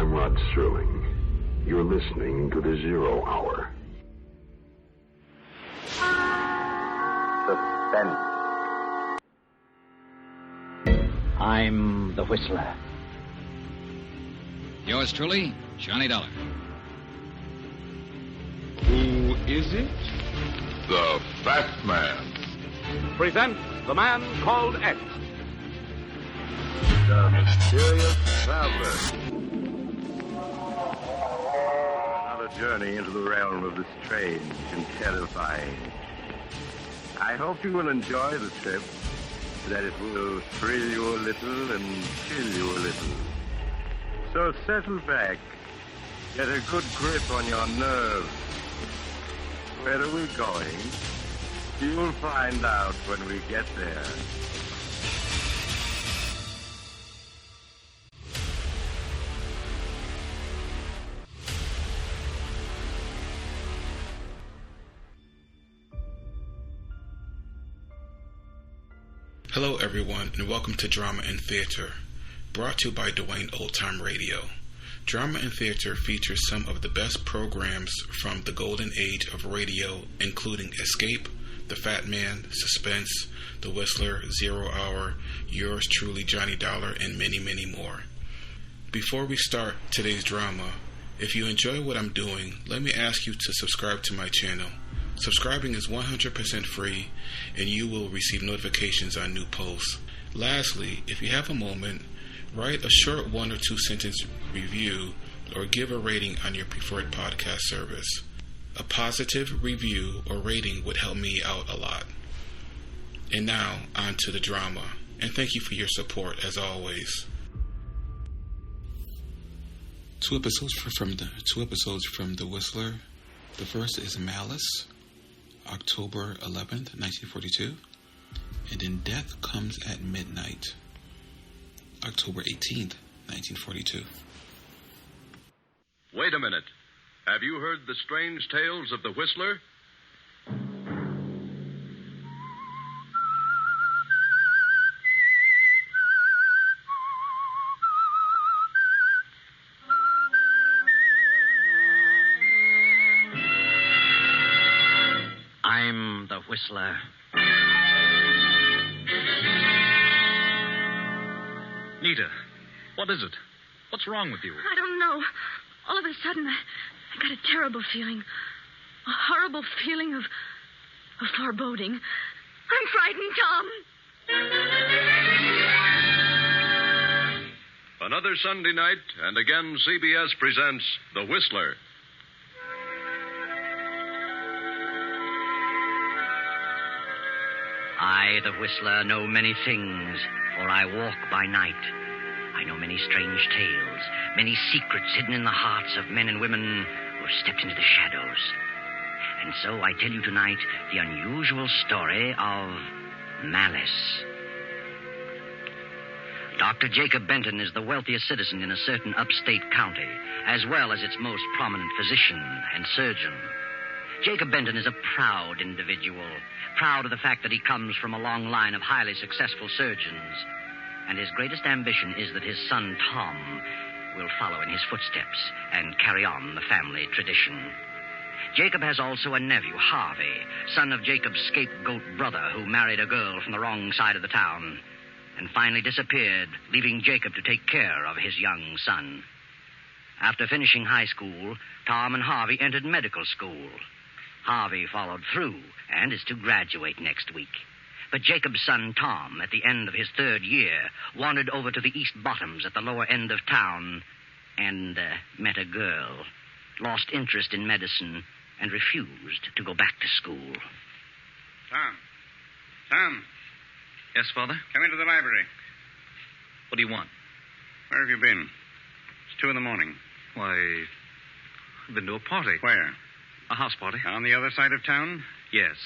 I'm Rod Serling. You're listening to The Zero Hour. Suspense. I'm the Whistler. Yours truly, Johnny Dollar. Who is it? The Fat Man. Presents The Man Called X. The Mysterious Traveler. Another journey into the realm of the strange and terrifying. I hope you will enjoy the trip, that it will thrill you a little and chill you a little. So settle back, get a good grip on your nerves. Where are we going? You'll find out when we get there. Hello everyone, and welcome to Drama and Theater, brought to you by Duane Old Time Radio. Drama and Theater features some of the best programs from the golden age of radio, including Escape, The Fat Man, Suspense, The Whistler, Zero Hour, Yours Truly, Johnny Dollar, and many, many more. Before we start today's drama, if you enjoy what I'm doing, let me ask you to subscribe to my channel. Subscribing is 100% free, and you will receive notifications on new posts. Lastly, if you have a moment, write a short 1 or 2 sentence review or give a rating on your preferred podcast service. A positive review or rating would help me out a lot. And now, on to the drama. And thank you for your support, as always. Two episodes from The Whistler. The first is Malice, October 11th, 1942. And then Death Comes at Midnight, October 18th, 1942. Wait a minute. Have you heard the strange tales of the Whistler? I'm the Whistler. Nita, what is it? What's wrong with you? I don't know. All of a sudden, I got a terrible feeling. A horrible feeling of foreboding. I'm frightened, Tom. Another Sunday night, and again CBS presents The Whistler. I, the Whistler, know many things, for I walk by night. I know many strange tales, many secrets hidden in the hearts of men and women who have stepped into the shadows. And so I tell you tonight the unusual story of Malice. Dr. Jacob Benton is the wealthiest citizen in a certain upstate county, as well as its most prominent physician and surgeon. Jacob Benton is a proud individual, proud of the fact that he comes from a long line of highly successful surgeons. And his greatest ambition is that his son, Tom, will follow in his footsteps and carry on the family tradition. Jacob has also a nephew, Harvey, son of Jacob's scapegoat brother, who married a girl from the wrong side of the town and finally disappeared, leaving Jacob to take care of his young son. After finishing high school, Tom and Harvey entered medical school. Harvey followed through and is to graduate next week. But Jacob's son, Tom, at the end of his 3rd year, wandered over to the East Bottoms at the lower end of town and met a girl, lost interest in medicine, and refused to go back to school. Tom. Yes, Father? Come into the library. What do you want? Where have you been? It's 2 a.m. Why, I've been to a party. Where? A house party. On the other side of town? Yes.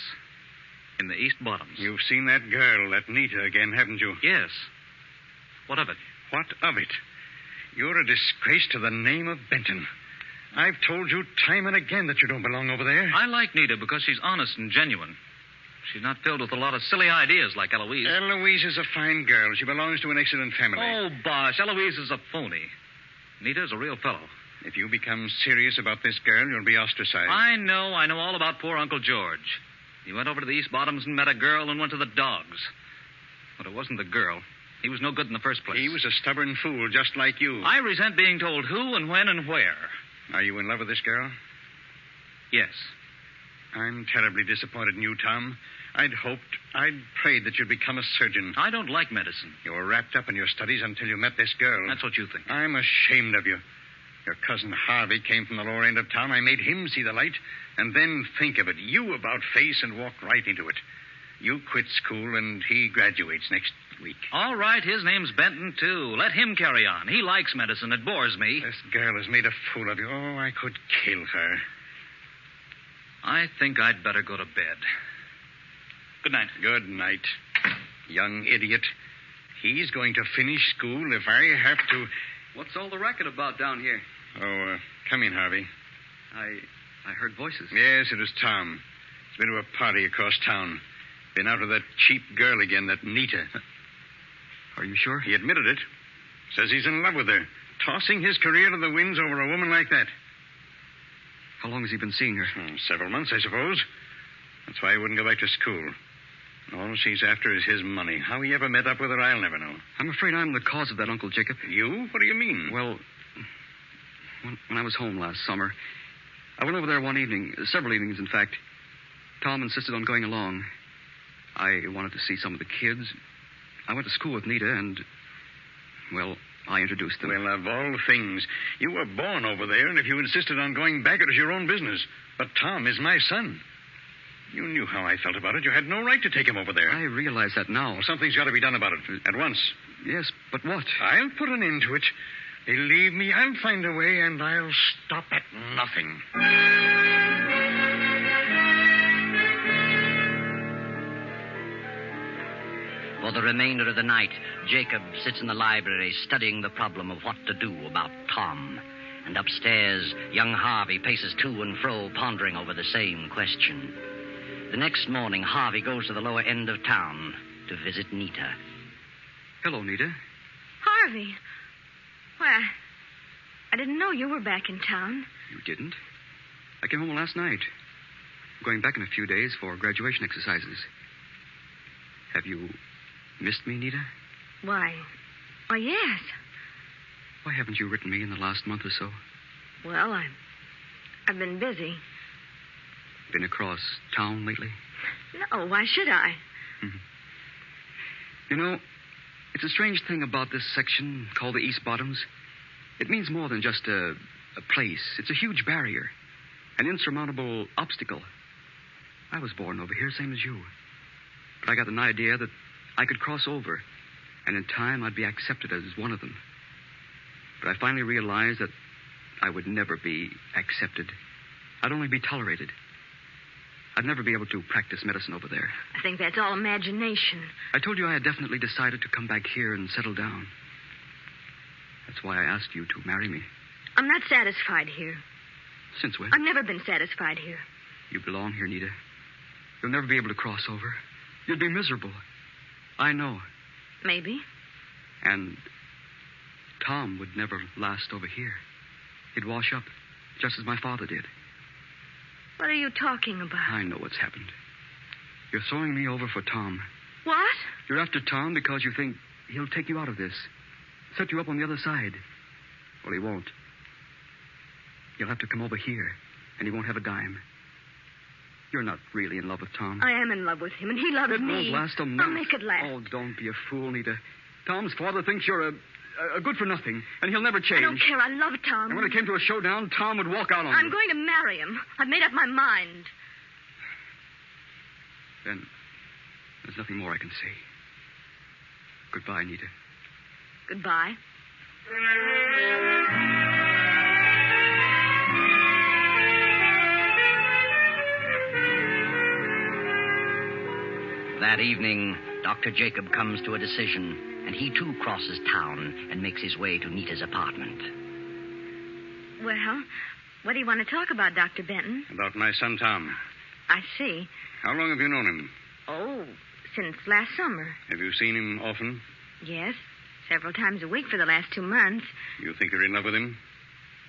In the East Bottoms. You've seen that girl, that Nita, again, haven't you? Yes. What of it? What of it? You're a disgrace to the name of Benton. I've told you time and again that you don't belong over there. I like Nita because she's honest and genuine. She's not filled with a lot of silly ideas like Eloise. Eloise is a fine girl. She belongs to an excellent family. Oh, bosh. Eloise is a phony. Nita's a real fellow. If you become serious about this girl, you'll be ostracized. I know all about poor Uncle George. He went over to the East Bottoms and met a girl and went to the dogs. But it wasn't the girl. He was no good in the first place. He was a stubborn fool, just like you. I resent being told who and when and where. Are you in love with this girl? Yes. I'm terribly disappointed in you, Tom. I'd prayed that you'd become a surgeon. I don't like medicine. You were wrapped up in your studies until you met this girl. That's what you think. I'm ashamed of you. Your cousin Harvey came from the lower end of town. I made him see the light. And then think of it. You about face and walked right into it. You quit school and he graduates next week. All right, his name's Benton, too. Let him carry on. He likes medicine. It bores me. This girl has made a fool of you. Oh, I could kill her. I think I'd better go to bed. Good night. Good night, young idiot. He's going to finish school if I have to... What's all the racket about down here? Oh, come in, Harvey. I heard voices. Yes, it was Tom. He's been to a party across town. Been out with that cheap girl again, that Nita. Are you sure? He admitted it. Says he's in love with her. Tossing his career to the winds over a woman like that. How long has he been seeing her? Several months, I suppose. That's why he wouldn't go back to school. All she's after is his money. How he ever met up with her, I'll never know. I'm afraid I'm the cause of that, Uncle Jacob. You? What do you mean? Well, when I was home last summer, I went over there one evening, several evenings, in fact. Tom insisted on going along. I wanted to see some of the kids. I went to school with Nita, and, well, I introduced them. Well, of all things, you were born over there, and if you insisted on going back, it was your own business. But Tom is my son. You knew how I felt about it. You had no right to take him over there. I realize that now. Well, something's got to be done about it at once. Yes, but what? I'll put an end to it. Believe me, I'll find a way, and I'll stop at nothing. For the remainder of the night, Jacob sits in the library studying the problem of what to do about Tom. And upstairs, young Harvey paces to and fro, pondering over the same question. The next morning, Harvey goes to the lower end of town to visit Nita. Hello, Nita. Harvey. Why, I didn't know you were back in town. You didn't? I came home last night. I'm going back in a few days for graduation exercises. Have you missed me, Nita? Why, yes. Why haven't you written me in the last month or so? Well, I've been busy. Been across town lately? No, why should I? Mm-hmm. You know, it's a strange thing about this section called the East Bottoms. It means more than just a place. It's a huge barrier, an insurmountable obstacle. I was born over here, same as you. But I got an idea that I could cross over, and in time I'd be accepted as one of them. But I finally realized that I would never be accepted. I'd only be tolerated. I'd never be able to practice medicine over there. I think that's all imagination. I told you I had definitely decided to come back here and settle down. That's why I asked you to marry me. I'm not satisfied here. Since when? I've never been satisfied here. You belong here, Nita. You'll never be able to cross over. You'd be miserable. I know. Maybe. And Tom would never last over here. He'd wash up, just as my father did. What are you talking about? I know what's happened. You're throwing me over for Tom. What? You're after Tom because you think he'll take you out of this. Set you up on the other side. Well, he won't. You'll have to come over here, and he won't have a dime. You're not really in love with Tom. I am in love with him, and he loves me. It won't last a month. I'll make it last. Oh, don't be a fool, Nita. Tom's father thinks you're a good-for-nothing, and he'll never change. I don't care. I love Tom. And when it came to a showdown, Tom would walk out on you. I'm going to marry him. I've made up my mind. Then there's nothing more I can say. Goodbye, Nita. Goodbye. That evening, Dr. Jacob comes to a decision, and he too crosses town and makes his way to Nita's apartment. Well, what do you want to talk about, Dr. Benton? About my son, Tom. I see. How long have you known him? Oh, since last summer. Have you seen him often? Yes, several times a week for the last 2 months. You think you're in love with him?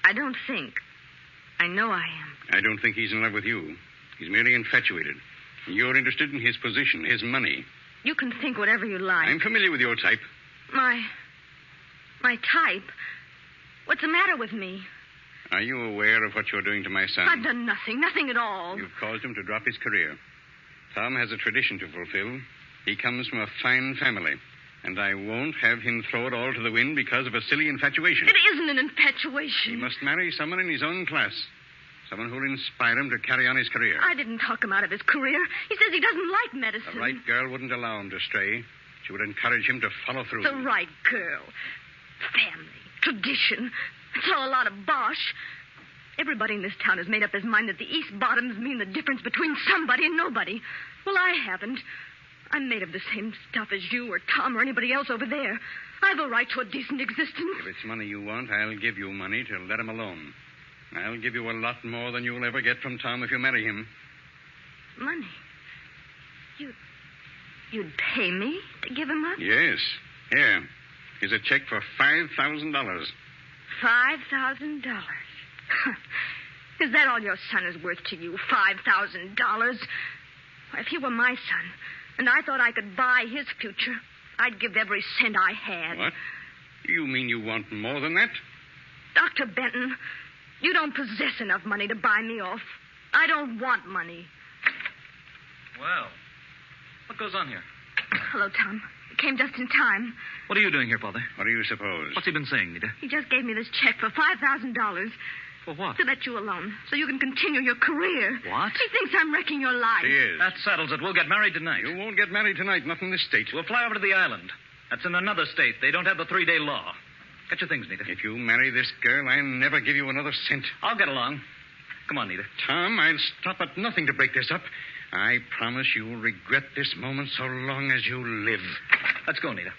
I don't think. I know I am. I don't think he's in love with you. He's merely infatuated. You're interested in his position, his money. You can think whatever you like. I'm familiar with your type. My type? What's the matter with me? Are you aware of what you're doing to my son? I've done nothing at all. You've caused him to drop his career. Tom has a tradition to fulfill. He comes from a fine family. And I won't have him throw it all to the wind because of a silly infatuation. It isn't an infatuation. He must marry someone in his own class. Someone who'll inspire him to carry on his career. I didn't talk him out of his career. He says he doesn't like medicine. The right girl wouldn't allow him to stray. She would encourage him to follow through. The right girl. Family. Tradition. It's all a lot of bosh. Everybody in this town has made up his mind that the East Bottoms mean the difference between somebody and nobody. Well, I haven't. I'm made of the same stuff as you or Tom or anybody else over there. I've a right to a decent existence. If it's money you want, I'll give you money to let him alone. I'll give you a lot more than you'll ever get from Tom if you marry him. Money? You'd pay me to give him up? Yes. Here. Here's a check for $5,000. $5,000? Is that all your son is worth to you? $5,000? If he were my son, and I thought I could buy his future, I'd give every cent I had. What? You mean you want more than that? Dr. Benton, you don't possess enough money to buy me off. I don't want money. Well, what goes on here? Hello, Tom. You came just in time. What are you doing here, Father? What do you suppose? What's he been saying, Rita? He just gave me this check for $5,000. For what? To let you alone, so you can continue your career. What? He thinks I'm wrecking your life. She is. That settles it. We'll get married tonight. You won't get married tonight, not in this state. We'll fly over to the island. That's in another state. They don't have the 3-day law. Get your things, Nita. If you marry this girl, I'll never give you another cent. I'll get along. Come on, Nita. Tom, I'll stop at nothing to break this up. I promise you'll regret this moment so long as you live. Let's go, Nita.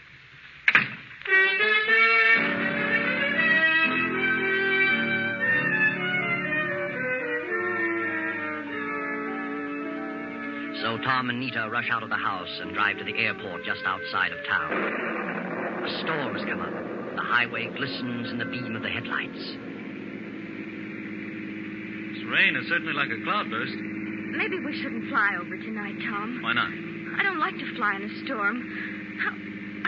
So Tom and Nita rush out of the house and drive to the airport just outside of town. A storm has come up. The highway glistens in the beam of the headlights. This rain is certainly like a cloudburst. Maybe we shouldn't fly over tonight, Tom. Why not? I don't like to fly in a storm.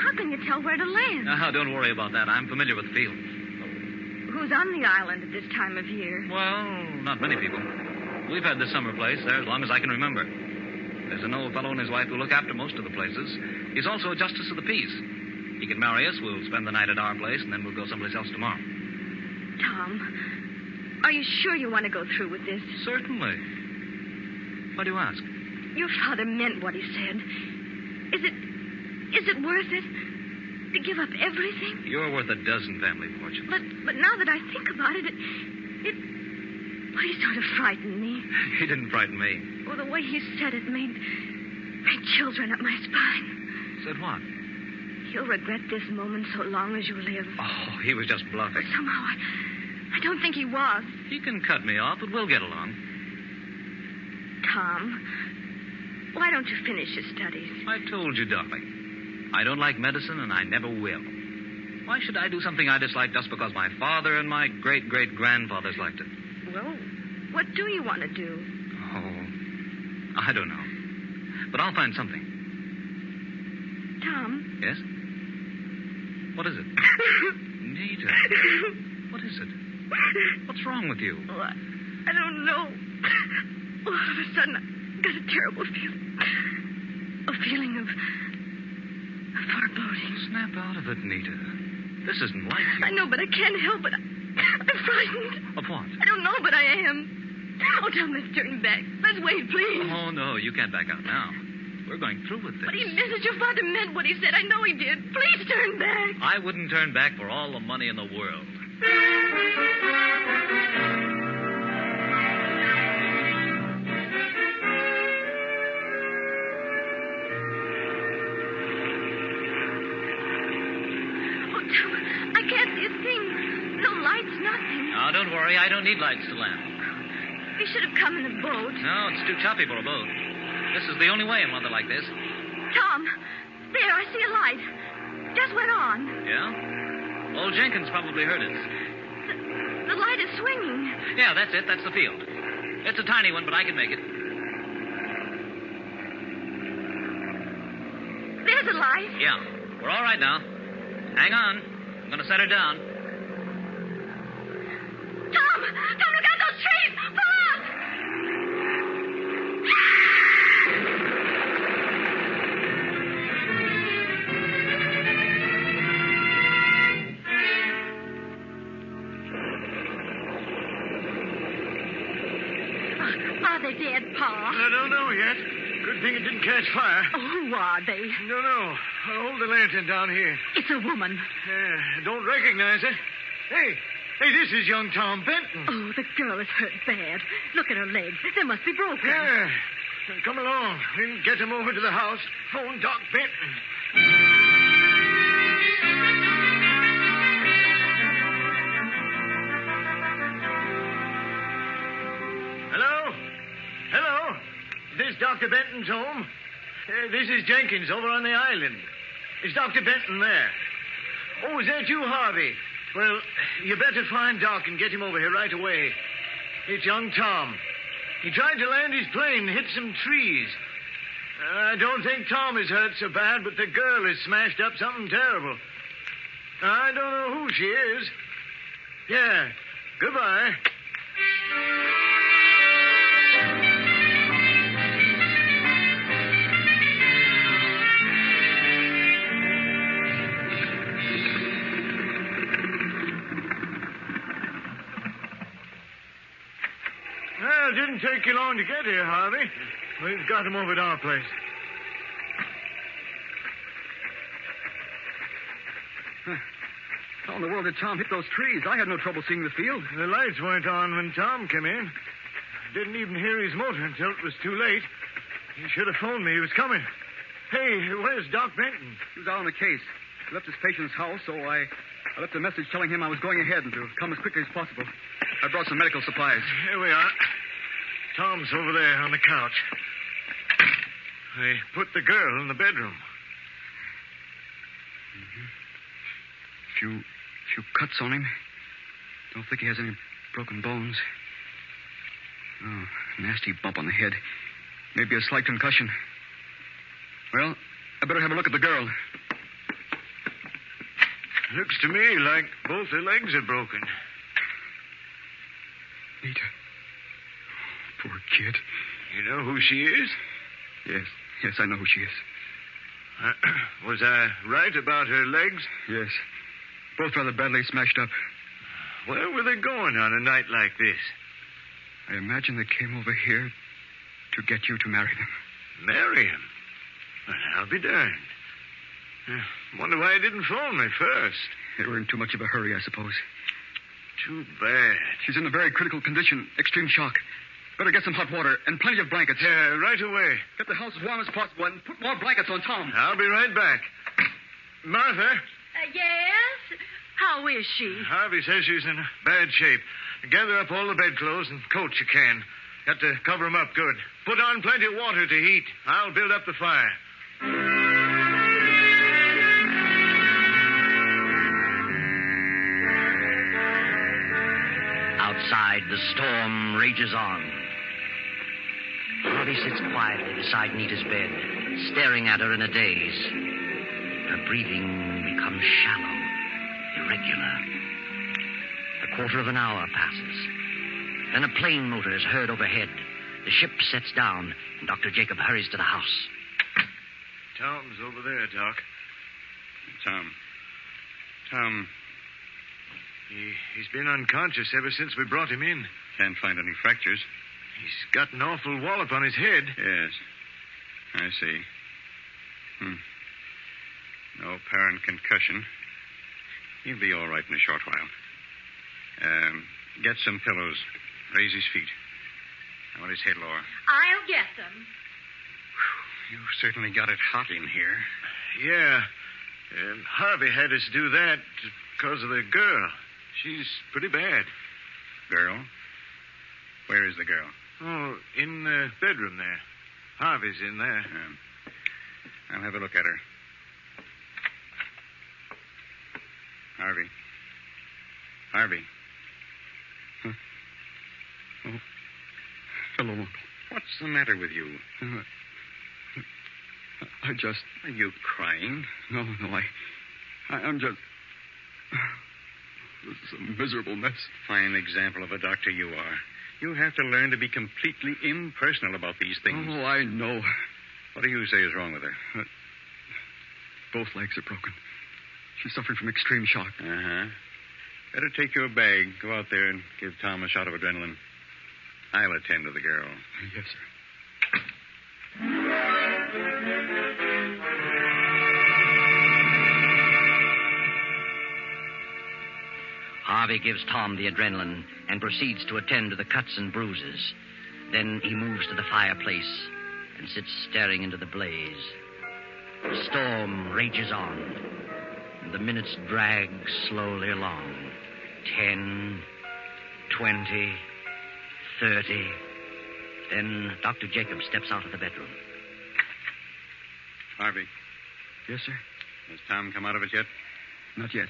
How can you tell where to land? Now, don't worry about that. I'm familiar with the field. Who's on the island at this time of year? Well, not many people. We've had this summer place there as long as I can remember. There's an old fellow and his wife who look after most of the places. He's also a justice of the peace. He can marry us. We'll spend the night at our place, and then we'll go someplace else tomorrow. Tom, are you sure you want to go through with this? Certainly. Why do you ask? Your father meant what he said. Is it worth it to give up everything? You're worth a dozen family fortunes. But now that I think about it, well, he sort of frightened me. He didn't frighten me. Well, the way he said it made chills run up my spine. Said what? You'll regret this moment so long as you live. Oh, he was just bluffing. But somehow I don't think he was. He can cut me off, but we'll get along. Tom, why don't you finish your studies? I told you, darling. I don't like medicine, and I never will. Why should I do something I dislike just because my father and my great-great-grandfathers liked it? Well, what do you want to do? Oh, I don't know. But I'll find something. Tom? Yes? What is it? Nita. What is it? What's wrong with you? Oh, I don't know. All of a sudden, I got a terrible feeling. A feeling of foreboding. Snap out of it, Nita. This isn't like you. I know, but I can't help it. I'm frightened. Of what? I don't know, but I am. Oh, Tom, let's turn back. Let's wait, please. Oh, no, you can't back out now. We're going through with this. But he meant it. Your father meant what he said. I know he did. Please turn back. I wouldn't turn back for all the money in the world. Oh, Tom, I can't see a thing. No lights, nothing. Now, don't worry. I don't need lights to land. We should have come in a boat. No, it's too choppy for a boat. This is the only way in weather like this. Tom, there, I see a light. just went on. Yeah? Old Jenkins probably heard us. The light is swinging. Yeah, that's it. That's the field. It's a tiny one, but I can make it. There's a light. Yeah. We're all right now. Hang on. I'm going to set her down. Tom, look out those trees! Pull up! Are they dead, Pa? I don't know yet. Good thing it didn't catch fire. Oh, who are they? No. I'll hold the lantern down here. It's a woman. Don't recognize her. Hey, this is young Tom Benton. Oh, the girl is hurt bad. Look at her legs. They must be broken. Yeah. Come along. We'll get him over to the house. Phone Doc Benton. Hello? This Dr. Benton's home? This is Jenkins over on the island. Is Dr. Benton there? Oh, is that you, Harvey? Well, you better find Doc and get him over here right away. It's young Tom. He tried to land his plane and hit some trees. I don't think Tom is hurt so bad, but the girl has smashed up something terrible. I don't know who she is. Yeah. Goodbye. Well, it didn't take you long to get here, Harvey. We've got him over at our place. How in the world did Tom hit those trees? I had no trouble seeing the field. The lights weren't on when Tom came in. Didn't even hear his motor until it was too late. He should have phoned me. He was coming. Hey, where's Doc Benton? He was out on a case. He left his patient's house, so I left a message telling him I was going ahead and to come as quickly as possible. I brought some medical supplies. Here we are. Tom's over there on the couch. They put the girl in the bedroom. Mm-hmm. Few cuts on him. Don't think he has any broken bones. Oh, nasty bump on the head. Maybe a slight concussion. Well, I better have a look at the girl. Looks to me like both her legs are broken. Rita. Poor kid. You know who she is? Yes, I know who she is. Was I right about her legs? Yes. Both rather badly smashed up. Where were they going on a night like this? I imagine they came over here to get you to marry them. Marry him? Well, I'll be darned. Wonder why he didn't phone me first. They were in too much of a hurry, I suppose. Too bad. She's in a very critical condition. Extreme shock. Better get some hot water and plenty of blankets. Yeah, right away. Get the house as warm as possible and put more blankets on Tom. I'll be right back. Martha? Yes? How is she? Harvey says she's in bad shape. Gather up all the bedclothes and coats you can. Got to cover them up good. Put on plenty of water to heat. I'll build up the fire. Outside, the storm rages on. Harvey sits quietly beside Nita's bed, staring at her in a daze. Her breathing becomes shallow, irregular. A quarter of an hour passes. Then a plane motor is heard overhead. The ship sets down, and Dr. Jacob hurries to the house. Tom's over there, Doc. Tom. He's been unconscious ever since we brought him in. Can't find any fractures. He's got an awful wallop on his head. Yes. I see. No apparent concussion. He'll be all right in a short while. Get some pillows. Raise his feet. I want his head lower. I'll get them. You've certainly got it hot in here. Yeah. Harvey had us do that because of the girl. She's pretty bad. Girl? Where is the girl? Oh, in the bedroom there. Harvey's in there. I'll have a look at her. Harvey. Harvey. Huh? Oh. Hello. What's the matter with you? I just... Are you crying? No, I'm just... This is a miserable mess. Fine example of a doctor you are. You have to learn to be completely impersonal about these things. Oh, I know. What do you say is wrong with her? Both legs are broken. She's suffering from extreme shock. Uh-huh. Better take your bag, go out there, and give Tom a shot of adrenaline. I'll attend to the girl. Yes, sir. Harvey gives Tom the adrenaline and proceeds to attend to the cuts and bruises. Then he moves to the fireplace and sits staring into the blaze. The storm rages on, and the minutes drag slowly along. 10, 20, 30. Then Dr. Jacob steps out of the bedroom. Harvey. Yes, sir? Has Tom come out of it yet? Not yet.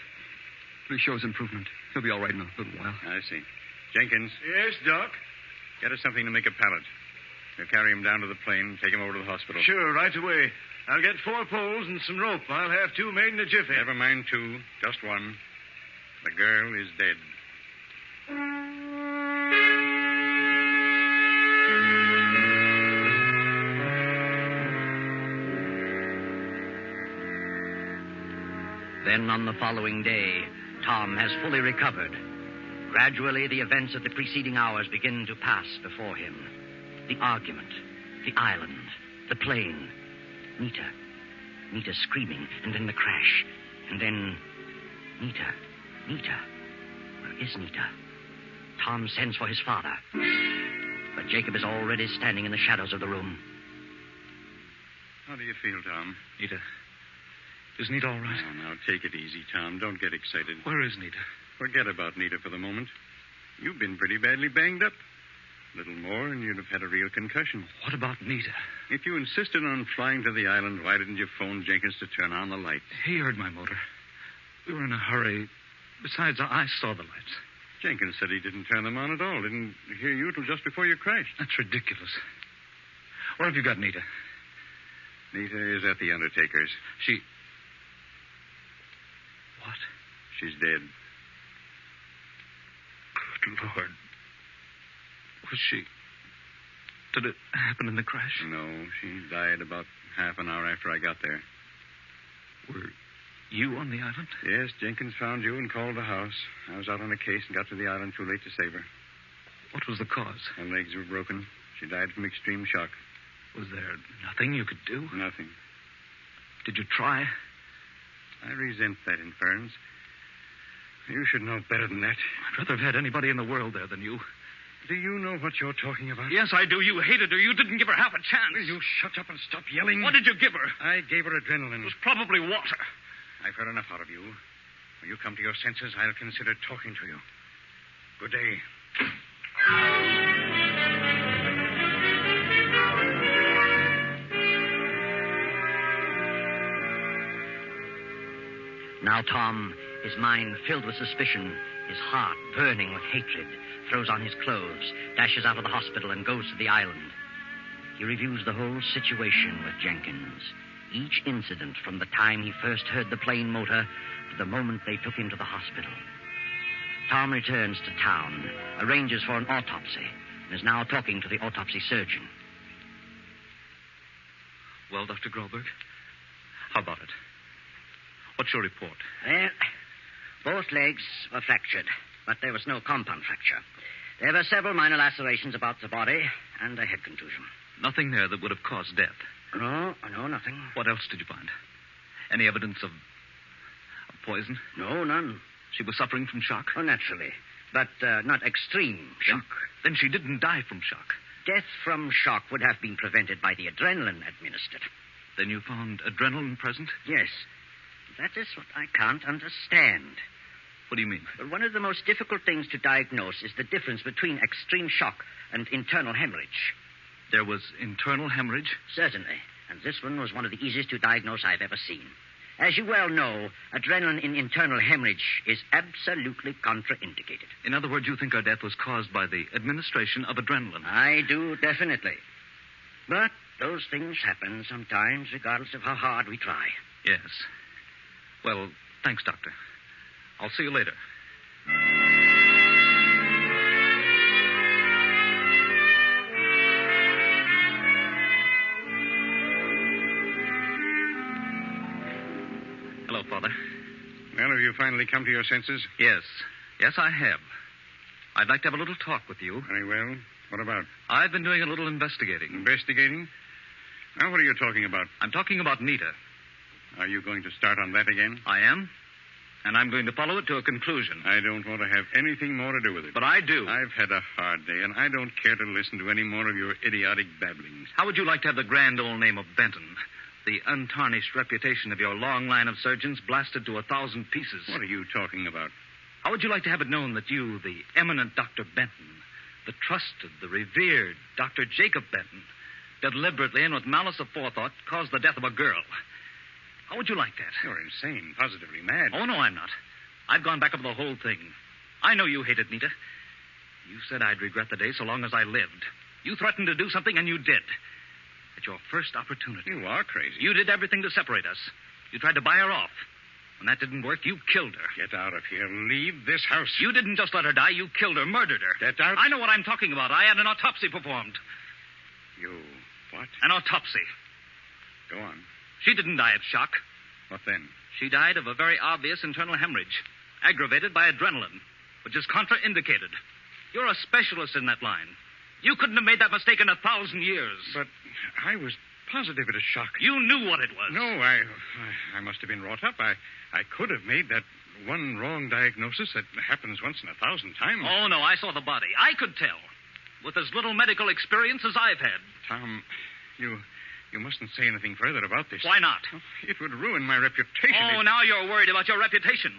But he shows improvement. He'll be all right in a little while. I see. Jenkins. Yes, Doc? Get us something to make a pallet. We'll carry him down to the plane and take him over to the hospital. Sure, right away. I'll get 4 poles and some rope. I'll have 2 made in a jiffy. Never mind 2, just 1. The girl is dead. Then on the following day, Tom has fully recovered. Gradually, the events of the preceding hours begin to pass before him. The argument, the island, the plane, Nita screaming, and then the crash, and then Nita. Where is Nita? Tom sends for his father, but Jacob is already standing in the shadows of the room. How do you feel, Tom? Nita. Is Nita all right? Oh, now, take it easy, Tom. Don't get excited. Where is Nita? Forget about Nita for the moment. You've been pretty badly banged up. A little more, and you'd have had a real concussion. What about Nita? If you insisted on flying to the island, why didn't you phone Jenkins to turn on the lights? He heard my motor. We were in a hurry. Besides, I saw the lights. Jenkins said he didn't turn them on at all. Didn't hear you till just before you crashed. That's ridiculous. Where have you got Nita? Nita is at the undertaker's. She... What? She's dead. Good Lord. Was she... Did it happen in the crash? No, she died about half an hour after I got there. Were you on the island? Yes, Jenkins found you and called the house. I was out on a case and got to the island too late to save her. What was the cause? Her legs were broken. She died from extreme shock. Was there nothing you could do? Nothing. Did you try? I resent that inference. You should know better than that. I'd rather have had anybody in the world there than you. Do you know what you're talking about? Yes, I do. You hated her. You didn't give her half a chance. Will you shut up and stop yelling? What did you give her? I gave her adrenaline. It was probably water. I've heard enough out of you. When you come to your senses, I'll consider talking to you. Good day. Now Tom, his mind filled with suspicion, his heart burning with hatred, throws on his clothes, dashes out of the hospital, and goes to the island. He reviews the whole situation with Jenkins. Each incident from the time he first heard the plane motor to the moment they took him to the hospital. Tom returns to town, arranges for an autopsy, and is now talking to the autopsy surgeon. Well, Dr. Grolberg, how about it? What's your report? Well, both legs were fractured, but there was no compound fracture. There were several minor lacerations about the body and a head contusion. Nothing there that would have caused death? No, nothing. What else did you find? Any evidence of poison? No, none. She was suffering from shock? Oh, naturally, but not extreme shock. Then she didn't die from shock? Death from shock would have been prevented by the adrenaline administered. Then you found adrenaline present? Yes. That is what I can't understand. What do you mean? Well, one of the most difficult things to diagnose is the difference between extreme shock and internal hemorrhage. There was internal hemorrhage? Certainly. And this one was one of the easiest to diagnose I've ever seen. As you well know, adrenaline in internal hemorrhage is absolutely contraindicated. In other words, you think her death was caused by the administration of adrenaline? I do, definitely. But those things happen sometimes, regardless of how hard we try. Yes. Well, thanks, Doctor. I'll see you later. Hello, Father. Well, have you finally come to your senses? Yes. Yes, I have. I'd like to have a little talk with you. Very well. What about? I've been doing a little investigating. Investigating? Now, what are you talking about? I'm talking about Nita. Are you going to start on that again? I am. And I'm going to follow it to a conclusion. I don't want to have anything more to do with it. But I do. I've had a hard day, and I don't care to listen to any more of your idiotic babblings. How would you like to have the grand old name of Benton? The untarnished reputation of your long line of surgeons blasted to 1,000 pieces. What are you talking about? How would you like to have it known that you, the eminent Dr. Benton, the trusted, the revered Dr. Jacob Benton, deliberately and with malice aforethought caused the death of a girl? How would you like that? You're insane, positively mad. Oh, no, I'm not. I've gone back over the whole thing. I know you hated Nita. You said I'd regret the day so long as I lived. You threatened to do something, and you did. At your first opportunity. You are crazy. You did everything to separate us. You tried to buy her off. When that didn't work, you killed her. Get out of here. Leave this house. You didn't just let her die. You killed her, murdered her. Get out. I know what I'm talking about. I had an autopsy performed. You what? An autopsy. Go on. She didn't die of shock. What then? She died of a very obvious internal hemorrhage, aggravated by adrenaline, which is contraindicated. You're a specialist in that line. You couldn't have made that mistake in 1,000 years. But I was positive it was shock. You knew what it was. No, I must have been wrought up. I could have made that one wrong diagnosis that happens once in 1,000 times. Oh, no, I saw the body. I could tell. With as little medical experience as I've had. Tom, you mustn't say anything further about this. Why not? It would ruin my reputation. Oh, now you're worried about your reputation.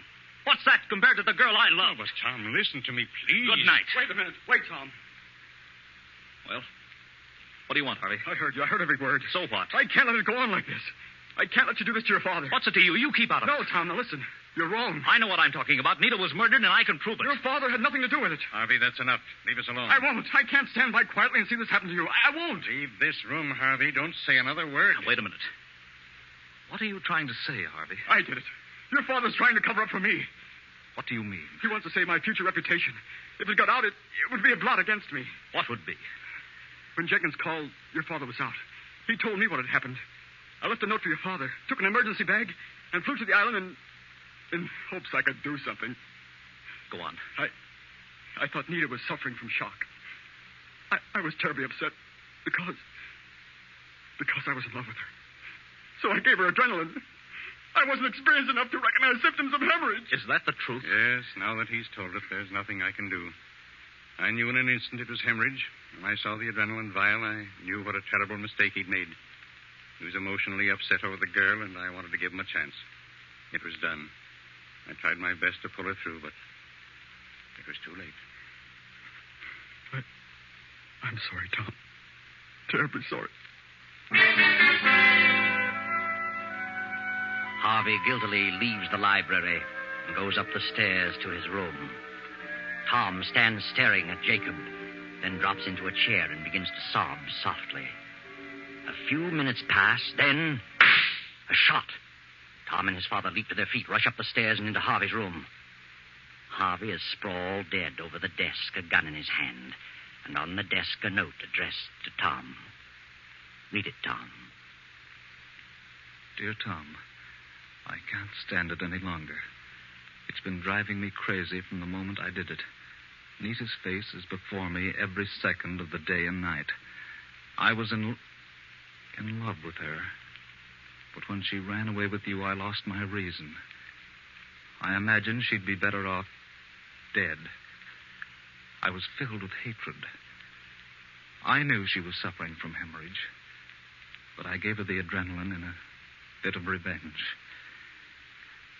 What's that compared to the girl I love? Oh, but Tom, listen to me, please. Good night. Wait a minute. Wait, Tom. Well, what do you want, Harvey? I heard you. I heard every word. So what? I can't let it go on like this. I can't let you do this to your father. What's it to you? You keep out of it. No, Tom, now listen. You're wrong. I know what I'm talking about. Nita was murdered, and I can prove it. Your father had nothing to do with it. Harvey, that's enough. Leave us alone. I won't. I can't stand by quietly and see this happen to you. I won't. Leave this room, Harvey. Don't say another word. Now, wait a minute. What are you trying to say, Harvey? I did it. Your father's trying to cover up for me. What do you mean? He wants to save my future reputation. If it got out, it would be a blot against me. What would be? When Jenkins called, your father was out. He told me what had happened. I left a note for your father, took an emergency bag, and flew to the island in hopes I could do something. Go on. I thought Nita was suffering from shock. I was terribly upset because I was in love with her. So I gave her adrenaline. I wasn't experienced enough to recognize symptoms of hemorrhage. Is that the truth? Yes, now that he's told it, there's nothing I can do. I knew in an instant it was hemorrhage. When I saw the adrenaline vial, I knew what a terrible mistake he'd made. He was emotionally upset over the girl, and I wanted to give him a chance. It was done. I tried my best to pull her through, but it was too late. I'm sorry, Tom. Terribly sorry. Harvey guiltily leaves the library and goes up the stairs to his room. Tom stands staring at Jacob, then drops into a chair and begins to sob softly. A few minutes pass, then a shot. Tom and his father leap to their feet, rush up the stairs and into Harvey's room. Harvey is sprawled dead over the desk, a gun in his hand, and on the desk a note addressed to Tom. Read it, Tom. Dear Tom, I can't stand it any longer. It's been driving me crazy from the moment I did it. Nita's face is before me every second of the day and night. I was in love with her. But when she ran away with you, I lost my reason. I imagined she'd be better off dead. I was filled with hatred. I knew she was suffering from hemorrhage, but I gave her the adrenaline in a bit of revenge.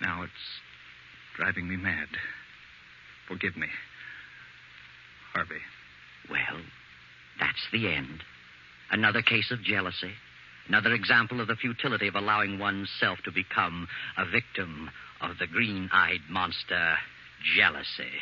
Now it's driving me mad. Forgive me. Harvey. Well, that's the end. Another case of jealousy. Another example of the futility of allowing oneself to become a victim of the green-eyed monster, jealousy.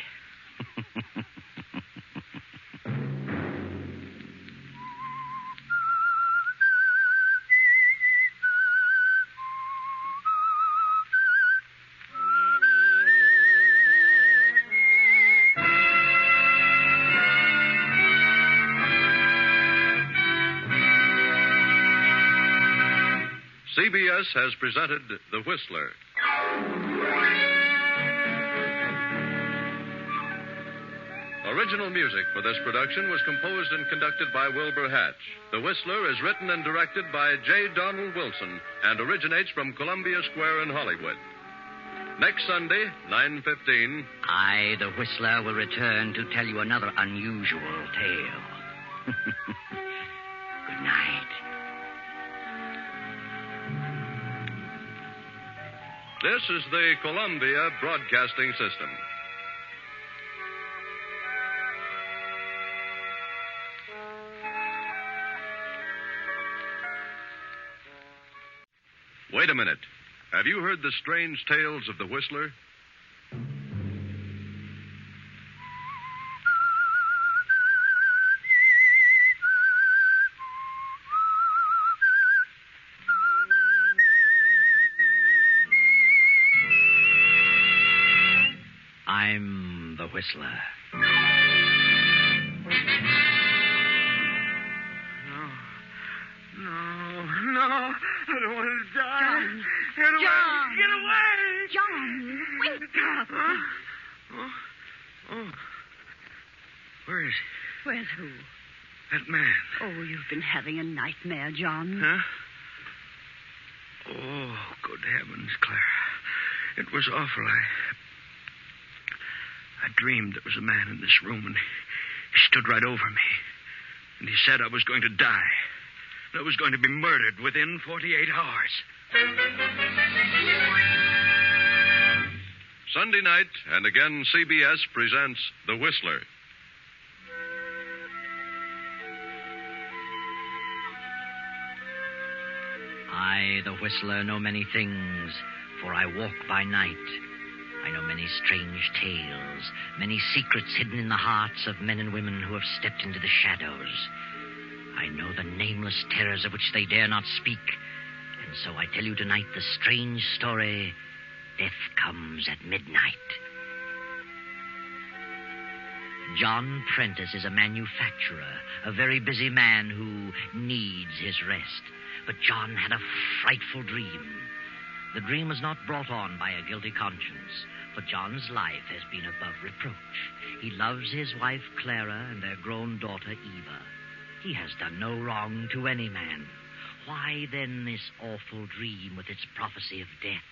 CBS has presented The Whistler. Original music for this production was composed and conducted by Wilbur Hatch. The Whistler is written and directed by J. Donald Wilson and originates from Columbia Square in Hollywood. Next Sunday, 9:15. I, the Whistler, will return to tell you another unusual tale. Good night. This is the Columbia Broadcasting System. Wait a minute. Have you heard the strange tales of the Whistler? I'm the Whistler. No. I don't want to die. John. Get away. John, wake up. Huh? Oh. Where is he? Where's who? That man. Oh, you've been having a nightmare, John. Huh? Oh, good heavens, Clara. It was awful. I dreamed there was a man in this room, and he stood right over me. And he said I was going to die. I was going to be murdered within 48 hours. Sunday night, and again CBS presents The Whistler. I, the Whistler, know many things, for I walk by night. I know many strange tales, many secrets hidden in the hearts of men and women who have stepped into the shadows. I know the nameless terrors of which they dare not speak, and so I tell you tonight the strange story, Death Comes at Midnight. John Prentice is a manufacturer, a very busy man who needs his rest. But John had a frightful dream. The dream was not brought on by a guilty conscience, for John's life has been above reproach. He loves his wife, Clara, and their grown daughter, Eva. He has done no wrong to any man. Why, then, this awful dream with its prophecy of death?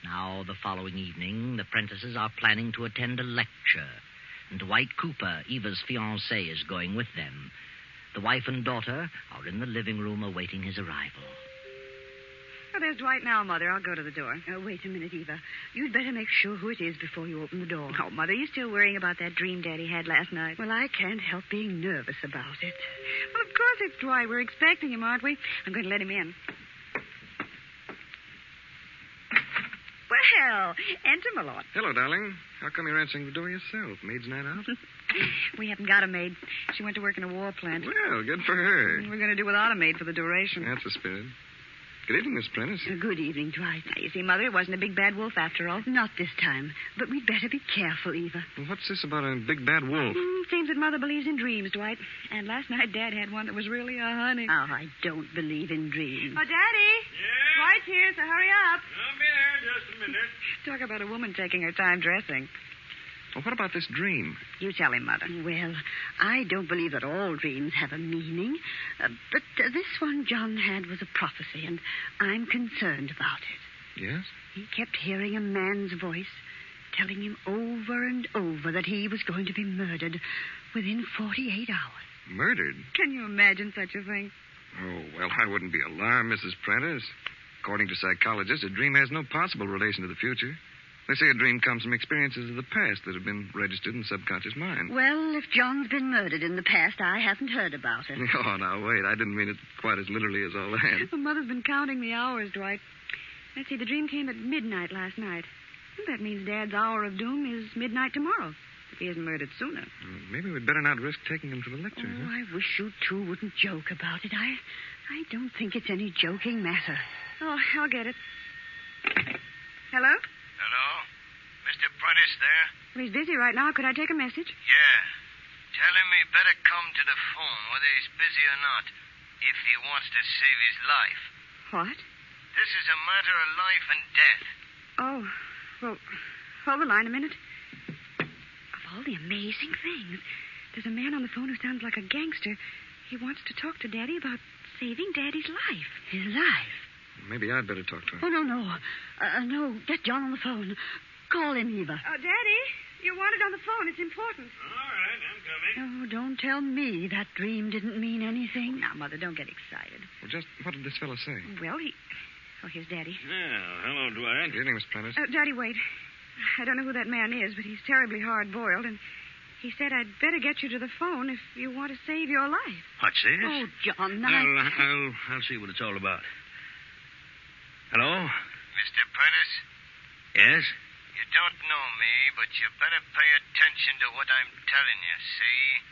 Now, the following evening, the Prentices are planning to attend a lecture, and Dwight Cooper, Eva's fiancé, is going with them. The wife and daughter are in the living room awaiting his arrival. Oh, there's Dwight now, Mother. I'll go to the door. Wait a minute, Eva. You'd better make sure who it is before you open the door. Oh, Mother, you still worrying about that dream Daddy had last night? Well, I can't help being nervous about it. Well, of course it's Dwight. We're expecting him, aren't we? I'm going to let him in. Well, enter, my lord. Hello, darling. How come you're answering the door yourself? Maid's night out? We haven't got a maid. She went to work in a war plant. Well, good for her. We're going to do without a maid for the duration. That's the spirit. Good evening, Miss Prentice. Good evening, Dwight. Now, you see, Mother, it wasn't a big bad wolf after all. Not this time. But we'd better be careful, Eva. Well, what's this about a big bad wolf? Seems that Mother believes in dreams, Dwight. And last night Dad had one that was really a honey. Oh, I don't believe in dreams. Oh, Daddy. Yeah? Dwight's here, so hurry up. I'll be there in just a minute. Talk about a woman taking her time dressing. Well, what about this dream? You tell him, Mother. Well, I don't believe that all dreams have a meaning. But this one John had was a prophecy, and I'm concerned about it. Yes? He kept hearing a man's voice telling him over and over that he was going to be murdered within 48 hours. Murdered? Can you imagine such a thing? Oh, well, I wouldn't be alarmed, Mrs. Prentice. According to psychologists, a dream has no possible relation to the future. They say a dream comes from experiences of the past that have been registered in the subconscious mind. Well, if John's been murdered in the past, I haven't heard about it. Oh, now, wait. I didn't mean it quite as literally as all that. Well, Mother's been counting the hours, Dwight. Let's see, the dream came at midnight last night. Well, that means Dad's hour of doom is midnight tomorrow, if he isn't murdered sooner. Maybe we'd better not risk taking him to the lecture. Oh, I wish you two wouldn't joke about it. I don't think it's any joking matter. Oh, I'll get it. Hello? Hello? Mr. Prentice there? Well, he's busy right now. Could I take a message? Yeah. Tell him he better come to the phone, whether he's busy or not, if he wants to save his life. What? This is a matter of life and death. Oh, well, hold the line a minute. Of all the amazing things, there's a man on the phone who sounds like a gangster. He wants to talk to Daddy about saving Daddy's life. His life? Maybe I'd better talk to him. Oh, no. No, get John on the phone. Call him, Eva. Oh, Daddy, you want it on the phone. It's important. All right, I'm coming. Oh, don't tell me that dream didn't mean anything. Now, Mother, don't get excited. Well, just what did this fellow say? Well, Oh, here's Daddy. Well, hello, Dwight. Good evening, Miss Prentice. Daddy, wait. I don't know who that man is, but he's terribly hard-boiled, and he said I'd better get you to the phone if you want to save your life. What's this? Oh, John, I'll see what it's all about. Hello? Mr. Prentice? Yes? You don't know me, but you better pay attention to what I'm telling you, see?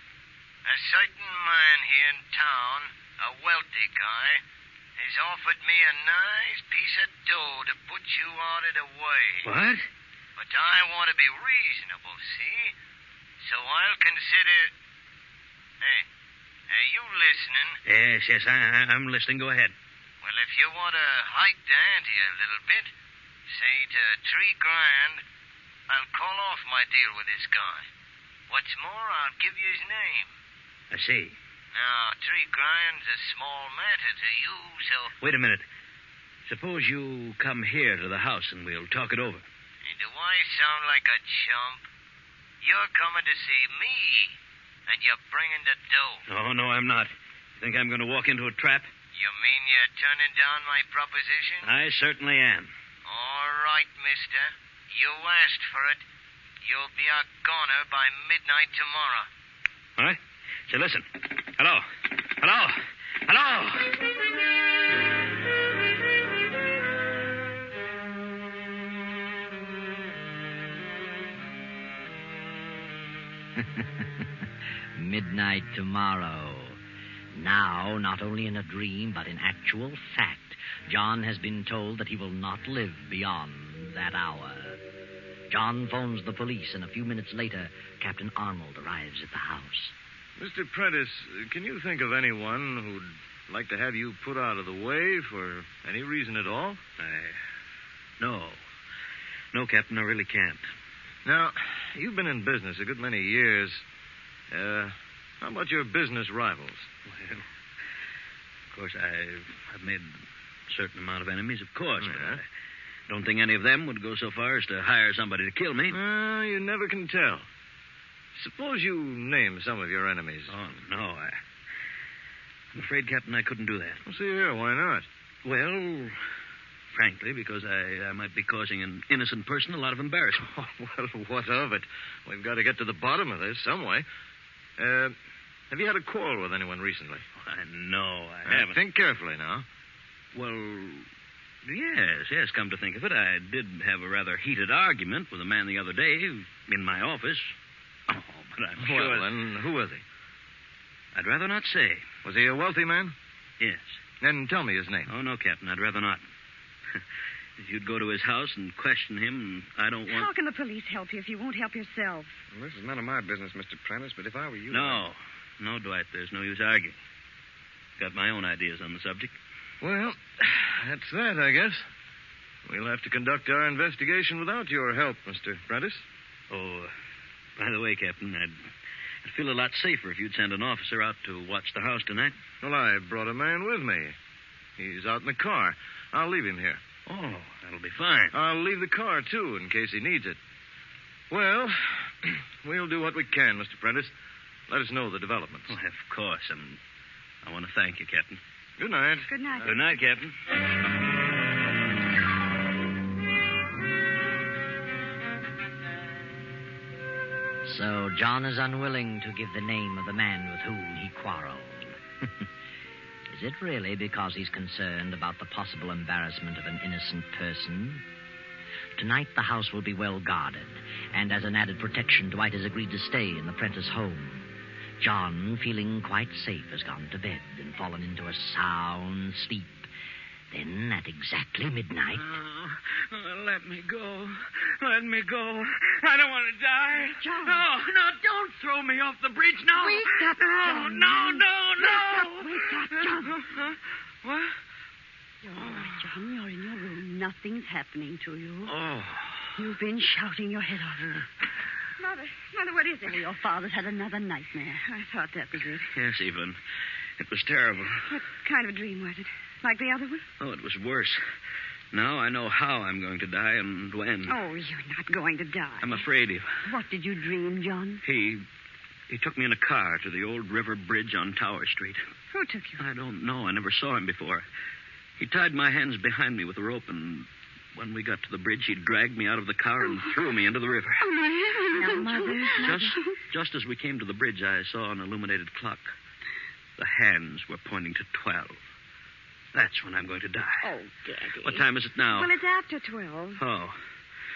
A certain man here in town, a wealthy guy, has offered me a nice piece of dough to put you out of the way. What? But I want to be reasonable, see? So I'll consider... Hey, are you listening? Yes, I'm listening. Go ahead. Well, if you want to hike the ante a little bit, say to $3,000, I'll call off my deal with this guy. What's more, I'll give you his name. I see. Now, $3,000's a small matter to you, so... Wait a minute. Suppose you come here to the house and we'll talk it over. Hey, do I sound like a chump? You're coming to see me, and you're bringing the dough. Oh, no, I'm not. You think I'm going to walk into a trap? You mean you're turning down my proposition? I certainly am. All right, mister. You asked for it. You'll be a goner by midnight tomorrow. All right? Say, listen. Hello. Midnight tomorrow. Now, not only in a dream, but in actual fact, John has been told that he will not live beyond that hour. John phones the police, and a few minutes later, Captain Arnold arrives at the house. Mr. Prentice, can you think of anyone who'd like to have you put out of the way for any reason at all? No. No, Captain, I really can't. Now, you've been in business a good many years. How about your business rivals? Well, of course, I've made a certain amount of enemies, of course, but I don't think any of them would go so far as to hire somebody to kill me. You never can tell. Suppose you name some of your enemies. Oh, no, I'm afraid, Captain, I couldn't do that. Well, see here, why not? Well, frankly, because I might be causing an innocent person a lot of embarrassment. Oh, well, what of it? We've got to get to the bottom of this some way. Have you had a quarrel with anyone recently? No, I haven't. Think carefully now. Well, yes, come to think of it, I did have a rather heated argument with a man the other day in my office. Oh, but I'm sure... Well, then, who was he? I'd rather not say. Was he a wealthy man? Yes. Then tell me his name. Oh, no, Captain, I'd rather not. If you'd go to his house and question him, I don't want... How can the police help you if you won't help yourself? Well, this is none of my business, Mr. Prentice, but if I were you... No, Dwight, there's no use arguing. Got my own ideas on the subject. Well, that's that, I guess. We'll have to conduct our investigation without your help, Mr. Prentice. Oh, by the way, Captain, I'd feel a lot safer if you'd send an officer out to watch the house tonight. Well, I brought a man with me. He's out in the car. I'll leave him here. Oh, that'll be fine. I'll leave the car, too, in case he needs it. Well, we'll do what we can, Mr. Prentice. Let us know the developments. Oh, of course, and I want to thank you, Captain. Good night. Good night. Good night, Captain. So John is unwilling to give the name of the man with whom he quarreled. Is it really because he's concerned about the possible embarrassment of an innocent person? Tonight the house will be well guarded, and as an added protection, Dwight has agreed to stay in the Prentice home. John, feeling quite safe, has gone to bed and fallen into a sound sleep. Then, at exactly midnight... Let me go. Let me go. I don't want to die. John. No, don't throw me off the bridge. No. Wake up, John. No. Wake up, John. What? You're all right, John. You're in your room. Nothing's happening to you. Oh. You've been shouting your head off. Mother, what is it? Oh, your father's had another nightmare. I thought that was it. Yes, Evelyn. It was terrible. What kind of a dream was it? Like the other one? Oh, it was worse. Now I know how I'm going to die and when. Oh, you're not going to die. I'm afraid, Eva. What did you dream, John? He took me in a car to the old river bridge on Tower Street. Who took you? I don't know. I never saw him before. He tied my hands behind me with a rope, and when we got to the bridge, he dragged me out of the car and threw me into the river. Oh, my heavens. Now, Mother. Just as we came to the bridge, I saw an illuminated clock. The hands were pointing to 12. That's when I'm going to die. Oh, Daddy. What time is it now? Well, it's after 12. Oh.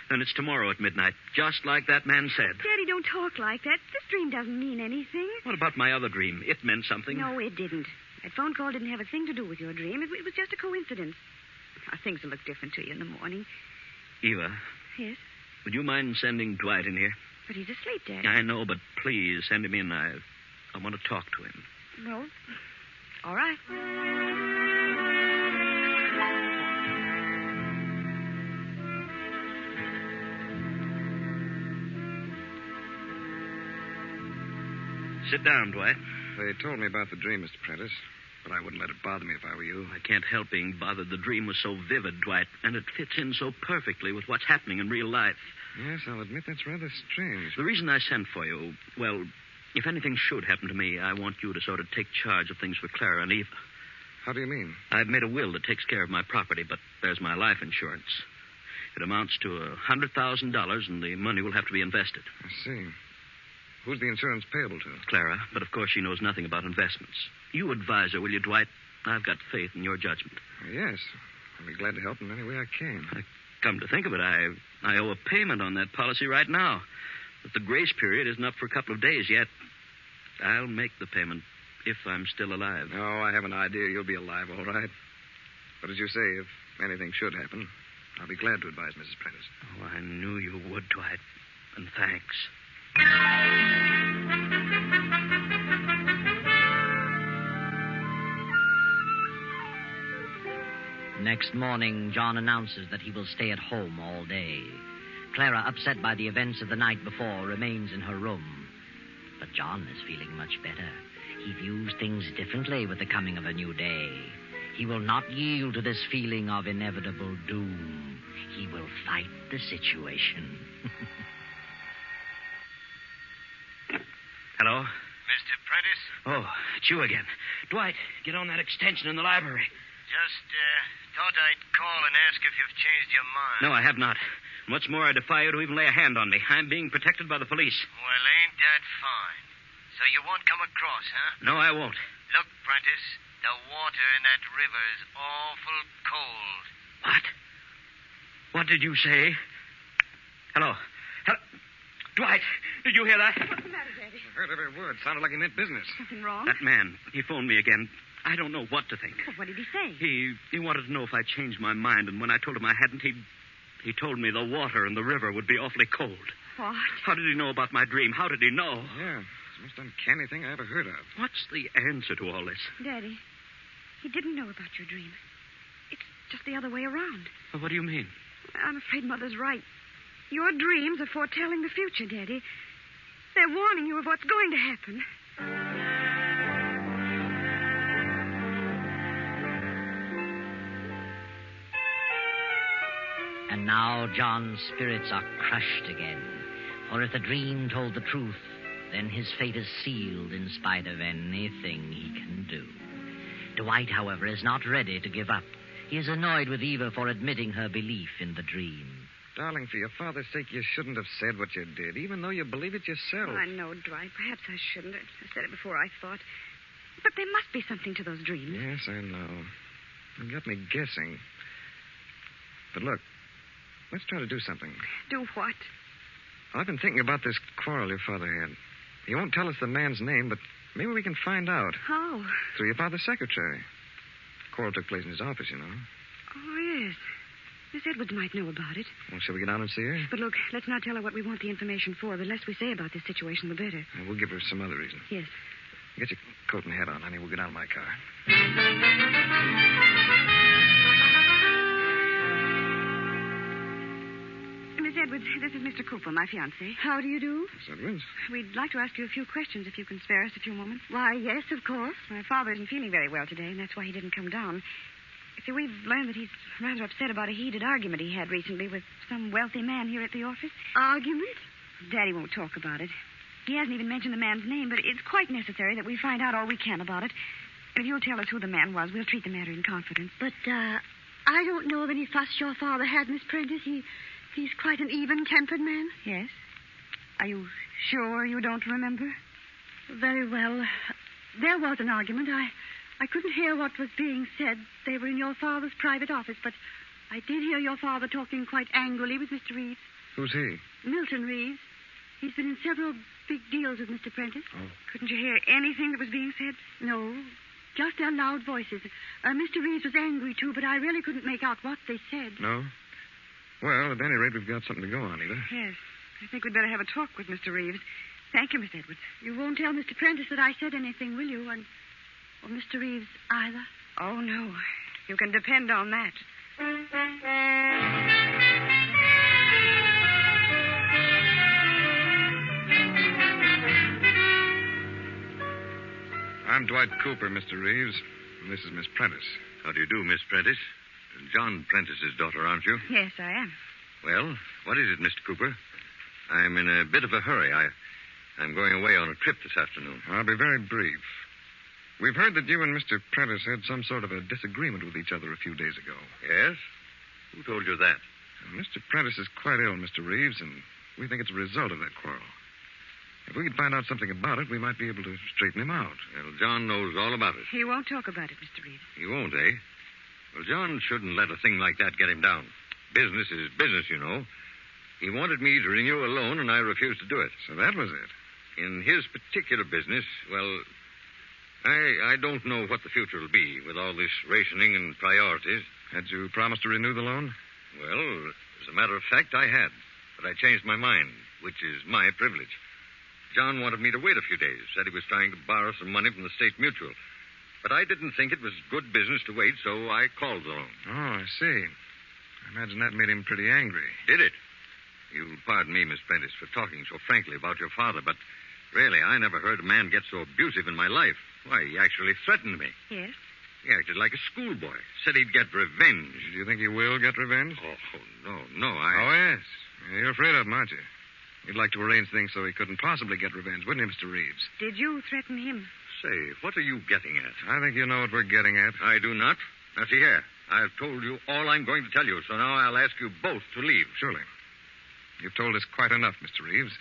Then it's tomorrow at midnight, just like that man said. Daddy, don't talk like that. This dream doesn't mean anything. What about my other dream? It meant something. No, it didn't. That phone call didn't have a thing to do with your dream. It was just a coincidence. Now, things will look different to you in the morning. Eva. Yes? Would you mind sending Dwight in here? But he's asleep, Daddy. I know, but please send him in. I want to talk to him. Well, all right. Sit down, Dwight. They told me about the dream, Mr. Prentice, but I wouldn't let it bother me if I were you. I can't help being bothered. The dream was so vivid, Dwight, and it fits in so perfectly with what's happening in real life. Yes, I'll admit that's rather strange. The reason I sent for you, well, if anything should happen to me, I want you to sort of take charge of things for Clara and Eva. How do you mean? I've made a will that takes care of my property, but there's my life insurance. It amounts to $100,000, and the money will have to be invested. I see. Who's the insurance payable to? Clara, but of course she knows nothing about investments. You advise her, will you, Dwight? I've got faith in your judgment. Yes. I'll be glad to help in any way I can. Come to think of it, I owe a payment on that policy right now. But the grace period isn't up for a couple of days yet. I'll make the payment if I'm still alive. Oh, I have an idea you'll be alive, all right. But as you say, if anything should happen, I'll be glad to advise Mrs. Prentice. Oh, I knew you would, Dwight. And thanks. Next morning, John announces that he will stay at home all day. Clara, upset by the events of the night before, remains in her room. But John is feeling much better. He views things differently with the coming of a new day. He will not yield to this feeling of inevitable doom. He will fight the situation. Hello? Mr. Prentice? Oh, it's you again. Dwight, get on that extension in the library. Just thought I'd call and ask if you've changed your mind. No, I have not. What's more, I defy you to even lay a hand on me. I'm being protected by the police. Well, ain't that fine? So you won't come across, huh? No, I won't. Look, Prentice, the water in that river's awful cold. What? What did you say? Hello? Dwight, did you hear that? What's the matter, Daddy? I heard every word. Sounded like he meant business. Something wrong? That man, he phoned me again. I don't know what to think. Well, what did he say? He wanted to know if I changed my mind, and when I told him I hadn't, he told me the water in the river would be awfully cold. What? How did he know about my dream? How did he know? Yeah, it's the most uncanny thing I ever heard of. What's the answer to all this? Daddy, he didn't know about your dream. It's just the other way around. Well, what do you mean? I'm afraid Mother's right. Your dreams are foretelling the future, Daddy. They're warning you of what's going to happen. And now John's spirits are crushed again. For if the dream told the truth, then his fate is sealed in spite of anything he can do. Dwight, however, is not ready to give up. He is annoyed with Eva for admitting her belief in the dream. Darling, for your father's sake, you shouldn't have said what you did, even though you believe it yourself. Oh, I know, Dwight. Perhaps I shouldn't. I said it before I thought. But there must be something to those dreams. Yes, I know. You got me guessing. But look, let's try to do something. Do what? I've been thinking about this quarrel your father had. He won't tell us the man's name, but maybe we can find out. How? Through your father's secretary. The quarrel took place in his office, you know. Oh, yes. Miss Edwards might know about it. Well, shall we get down and see her? But look, let's not tell her what we want the information for. The less we say about this situation, the better. We'll give her some other reason. Yes. Get your coat and hat on, honey. We'll get out of my car. Miss Edwards, this is Mr. Cooper, my fiancé. How do you do? Miss Edwards? We'd like to ask you a few questions if you can spare us a few moments. Why, yes, of course. My father isn't feeling very well today, and that's why he didn't come down. See, we've learned that he's rather upset about a heated argument he had recently with some wealthy man here at the office. Argument? Daddy won't talk about it. He hasn't even mentioned the man's name, but it's quite necessary that we find out all we can about it. And if you'll tell us who the man was, we'll treat the matter in confidence. But, I don't know of any fuss your father had, Miss Prentice. He's quite an even-tempered man. Yes? Are you sure you don't remember? Very well. There was an argument. I couldn't hear what was being said. They were in your father's private office, but I did hear your father talking quite angrily with Mr. Reeves. Who's he? Milton Reeves. He's been in several big deals with Mr. Prentice. Oh. Couldn't you hear anything that was being said? No, just their loud voices. Mr. Reeves was angry, too, but I really couldn't make out what they said. No? Well, at any rate, we've got something to go on, Eva. Yes. I think we'd better have a talk with Mr. Reeves. Thank you, Miss Edwards. You won't tell Mr. Prentice that I said anything, will you? Or Mr. Reeves either? Oh, no. You can depend on that. I'm Dwight Cooper, Mr. Reeves. And this is Miss Prentice. How do you do, Miss Prentice? John Prentice's daughter, aren't you? Yes, I am. Well, what is it, Mr. Cooper? I'm in a bit of a hurry. I'm going away on a trip this afternoon. I'll be very brief. We've heard that you and Mr. Prentice had some sort of a disagreement with each other a few days ago. Yes? Who told you that? Mr. Prentice is quite ill, Mr. Reeves, and we think it's a result of that quarrel. If we could find out something about it, we might be able to straighten him out. Well, John knows all about it. He won't talk about it, Mr. Reeves. He won't, eh? Well, John shouldn't let a thing like that get him down. Business is business, you know. He wanted me to renew a loan, and I refused to do it. So that was it. In his particular business, well, I don't know what the future will be with all this rationing and priorities. Had you promised to renew the loan? Well, as a matter of fact, I had. But I changed my mind, which is my privilege. John wanted me to wait a few days, said he was trying to borrow some money from the State Mutual. But I didn't think it was good business to wait, so I called the loan. Oh, I see. I imagine that made him pretty angry. Did it? You'll pardon me, Miss Prentice, for talking so frankly about your father, but really, I never heard a man get so abusive in my life. Why, he actually threatened me. Yes? He acted like a schoolboy. Said he'd get revenge. Do you think he will get revenge? Oh, no, Oh, yes. You're afraid of him, aren't you? You'd like to arrange things so he couldn't possibly get revenge, wouldn't you, Mr. Reeves? Did you threaten him? Say, what are you getting at? I think you know what we're getting at. I do not. Now, see here. I've told you all I'm going to tell you, so now I'll ask you both to leave. Surely. You've told us quite enough, Mr. Reeves.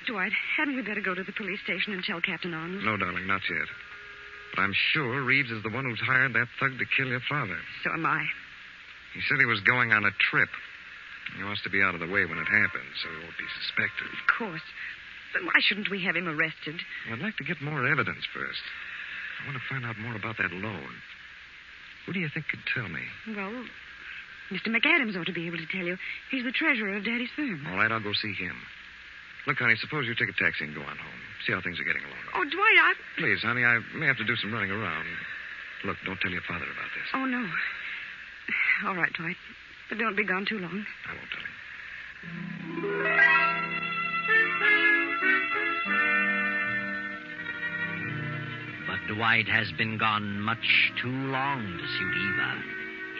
Dwight, hadn't we better go to the police station and tell Captain Arnold? No, darling, not yet. But I'm sure Reeves is the one who's hired that thug to kill your father. So am I. He said he was going on a trip. He wants to be out of the way when it happens, so he won't be suspected. Of course. Then why shouldn't we have him arrested? I'd like to get more evidence first. I want to find out more about that loan. Who do you think could tell me? Well, Mr. McAdams ought to be able to tell you. He's the treasurer of Daddy's firm. All right, I'll go see him. Look, honey, suppose you take a taxi and go on home. See how things are getting along. Oh, Dwight, Please, honey, I may have to do some running around. Look, don't tell your father about this. Oh, no. All right, Dwight. But don't be gone too long. I won't tell him. But Dwight has been gone much too long to suit Eva.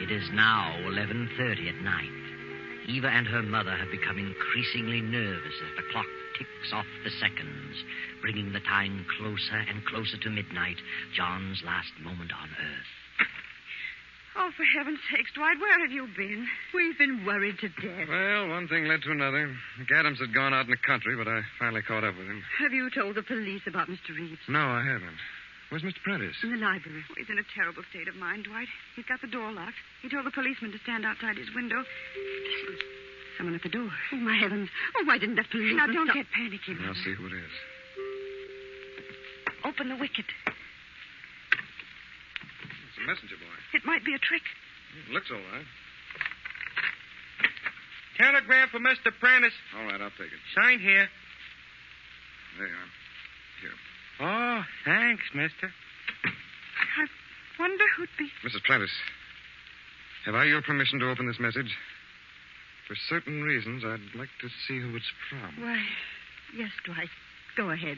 It is now 11:30 at night. Eva and her mother have become increasingly nervous as the clock ticks off the seconds, bringing the time closer and closer to midnight, John's last moment on Earth. Oh, for heaven's sakes, Dwight, where have you been? We've been worried to death. Well, one thing led to another. McAdams had gone out in the country, but I finally caught up with him. Have you told the police about Mr. Reeves? No, I haven't. Where's Mr. Prentice? In the library. Oh, he's in a terrible state of mind, Dwight. He's got the door locked. He told the policeman to stand outside his window. Listen. Someone at the door. Oh, my heavens. Oh, why didn't that policeman Now, don't stop? get panicky, Mother. I'll see who it is. Open the wicket. It's a messenger boy. It might be a trick. It looks all right. Telegram for Mr. Prentice. All right, I'll take it. Signed here. There you are. Here. Oh, thanks, mister. I wonder who'd be... Mrs. Prentice, have I your permission to open this message? For certain reasons, I'd like to see who it's from. Why, yes, Dwight. Go ahead.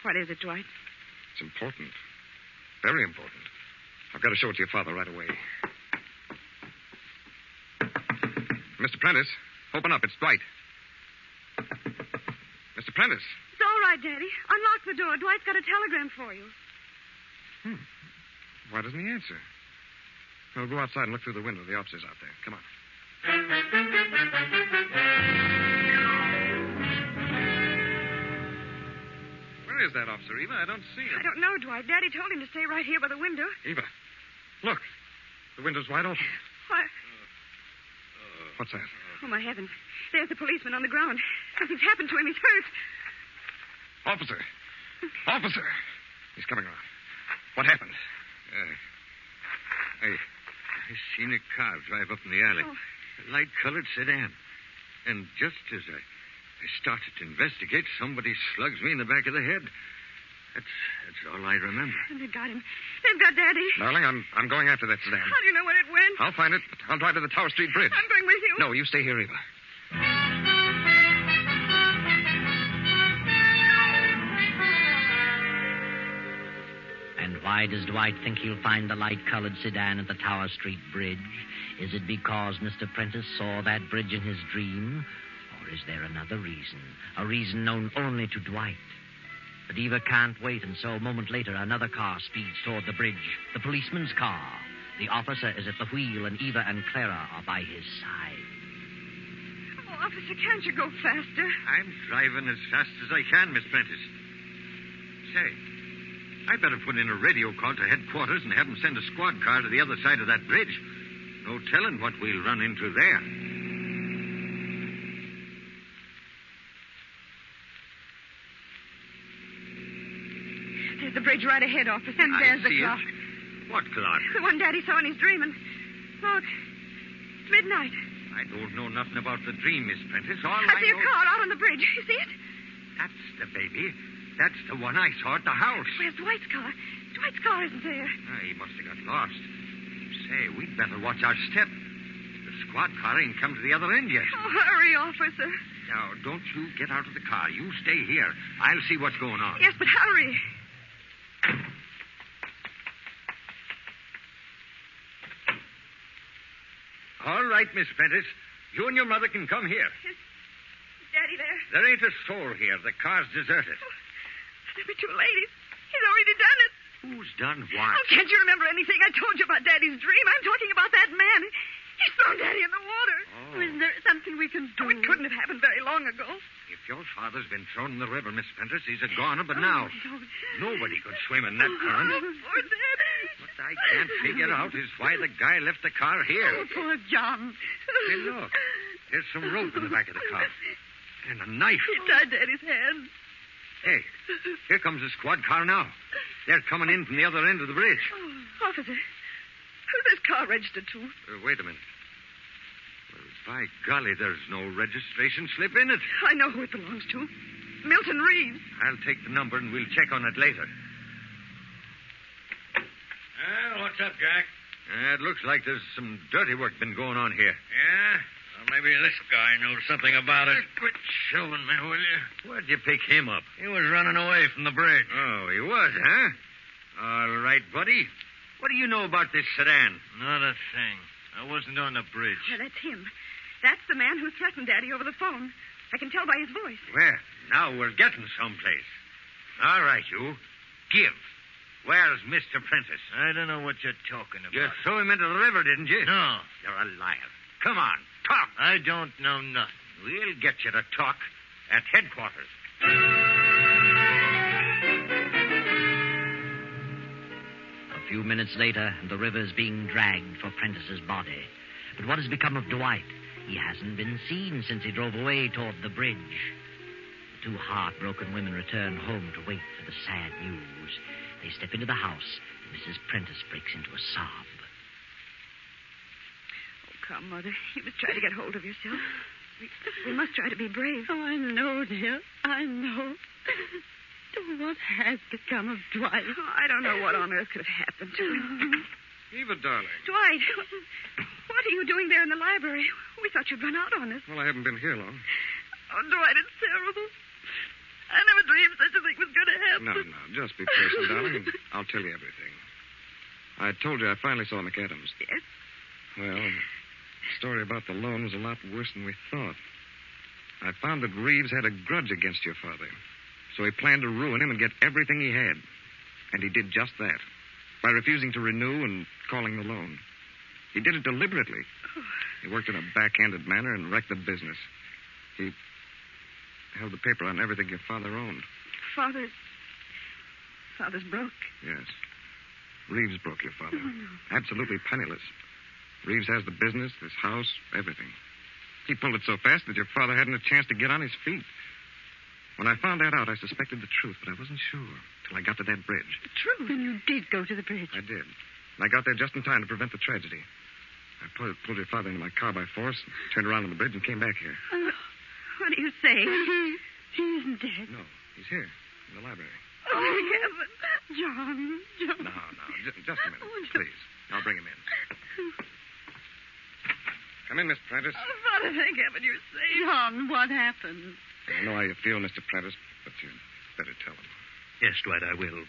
What is it, Dwight? It's important. Very important. I've got to show it to your father right away. Mr. Prentice, open up. It's Dwight. Mr. Prentice. It's all right, Daddy. Unlock the door. Dwight's got a telegram for you. Why doesn't he answer? We'll go outside and look through the window. The officer's out there. Come on. Where is that officer, Eva? I don't see him. I don't know, Dwight. Daddy told him to stay right here by the window. Eva, look. The window's wide open. What? What's that? Oh, my heavens. There's the policeman on the ground. Something's happened to him. He's hurt. Officer. Officer. He's coming around. What happened? I seen a car drive up in the alley. Oh. A light-colored sedan. And just as I started to investigate, somebody slugs me in the back of the head. That's all I remember. They've got him. They've got Daddy. Darling, I'm going after that sedan. How do you know where it went? I'll find it. I'll drive to the Tower Street Bridge. I'm going with you. No, you stay here, Eva. And why does Dwight think he'll find the light-colored sedan at the Tower Street Bridge? Is it because Mr. Prentice saw that bridge in his dream? Or is there another reason? A reason known only to Dwight? But Eva can't wait, and so a moment later, another car speeds toward the bridge. The policeman's car. The officer is at the wheel, and Eva and Clara are by his side. Oh, officer, can't you go faster? I'm driving as fast as I can, Miss Prentice. Say, I better put in a radio call to headquarters and have them send a squad car to the other side of that bridge. No telling what we'll run into there. There's the bridge right ahead, officer, and there's the clock. What clock? The one Daddy saw in his dream, and look, it's midnight. I don't know nothing about the dream, Miss Prentice. All I see a car out on the bridge. You see it? That's the baby. That's the one I saw at the house. Where's Dwight's car? Dwight's car isn't there. He must have got lost. Say, we'd better watch our step. The squad car ain't come to the other end yet. Oh, hurry, officer. Now, don't you get out of the car. You stay here. I'll see what's going on. Yes, but hurry. All right, Miss Prentice. You and your mother can come here. Is Daddy there? There ain't a soul here. The car's deserted. Oh, there were two ladies. He's already done it. Who's done what? Oh, can't you remember anything I told you about Daddy's dream? I'm talking about that man. He's thrown Daddy in the water. Oh. Isn't there something we can do? Oh, it couldn't have happened very long ago. If your father's been thrown in the river, Miss Prentice, he's a goner, but now nobody could swim in that current. Oh, poor Daddy. What I can't figure out is why the guy left the car here. Oh, poor John. Hey, look. There's some rope in the back of the car. And a knife. He tied Daddy's hands. Hey, here comes the squad car now. They're coming in from the other end of the bridge. Oh, officer, who's this car registered to? Wait a minute. Well, by golly, there's no registration slip in it. I know who it belongs to. Milton Reeves. I'll take the number and we'll check on it later. Well, what's up, Jack? It looks like there's some dirty work been going on here. Yeah? Well, maybe this guy knows something about it. Quit showing me, will you? Where'd you pick him up? He was running away from the bridge. Oh, he was, huh? All right, buddy. What do you know about this sedan? Not a thing. I wasn't on the bridge. Well, that's him. That's the man who threatened Daddy over the phone. I can tell by his voice. Well, now we're getting someplace. All right, you. Give. Where's Mr. Prentice? I don't know what you're talking about. You threw him into the river, didn't you? No. You're a liar. Come on, talk. I don't know nothing. We'll get you to talk at headquarters. A few minutes later, and the river's being dragged for Prentice's body. But what has become of Dwight? He hasn't been seen since he drove away toward the bridge. The two heartbroken women return home to wait for the sad news. They step into the house, and Mrs. Prentice breaks into a sob. Oh, come, Mother. You must try to get hold of yourself. We must try to be brave. Oh, I know, dear. I know. What has become of Dwight? Oh, I don't know what on earth could have happened to him. Eva, darling. Dwight, what are you doing there in the library? We thought you'd run out on us. Well, I haven't been here long. Oh, Dwight, it's terrible. I never dreamed such a thing was going to happen. No, just be patient, darling, and I'll tell you everything. I told you I finally saw McAdams. Yes? Well, the story about the loan was a lot worse than we thought. I found that Reeves had a grudge against your father, so he planned to ruin him and get everything he had. And he did just that, by refusing to renew and calling the loan. He did it deliberately. He worked in a backhanded manner and wrecked the business. He held the paper on everything your father owned. Father's broke. Yes. Reeves broke your father. Oh, no. Absolutely penniless. Reeves has the business, this house, everything. He pulled it so fast that your father hadn't a chance to get on his feet. When I found that out, I suspected the truth, but I wasn't sure till I got to that bridge. The truth? Then you did go to the bridge. I did. And I got there just in time to prevent the tragedy. I pulled your father into my car by force, turned around on the bridge, and came back here. What do you say? He isn't dead. No, he's here, in the library. Oh, heaven. John. No, just a minute, please. I'll bring him in. Come in, Miss Prentice. Oh, Father, thank heaven you're safe. John, what happened? I know how you feel, Mr. Prentice, but you'd better tell him. Yes, Dwight, I will.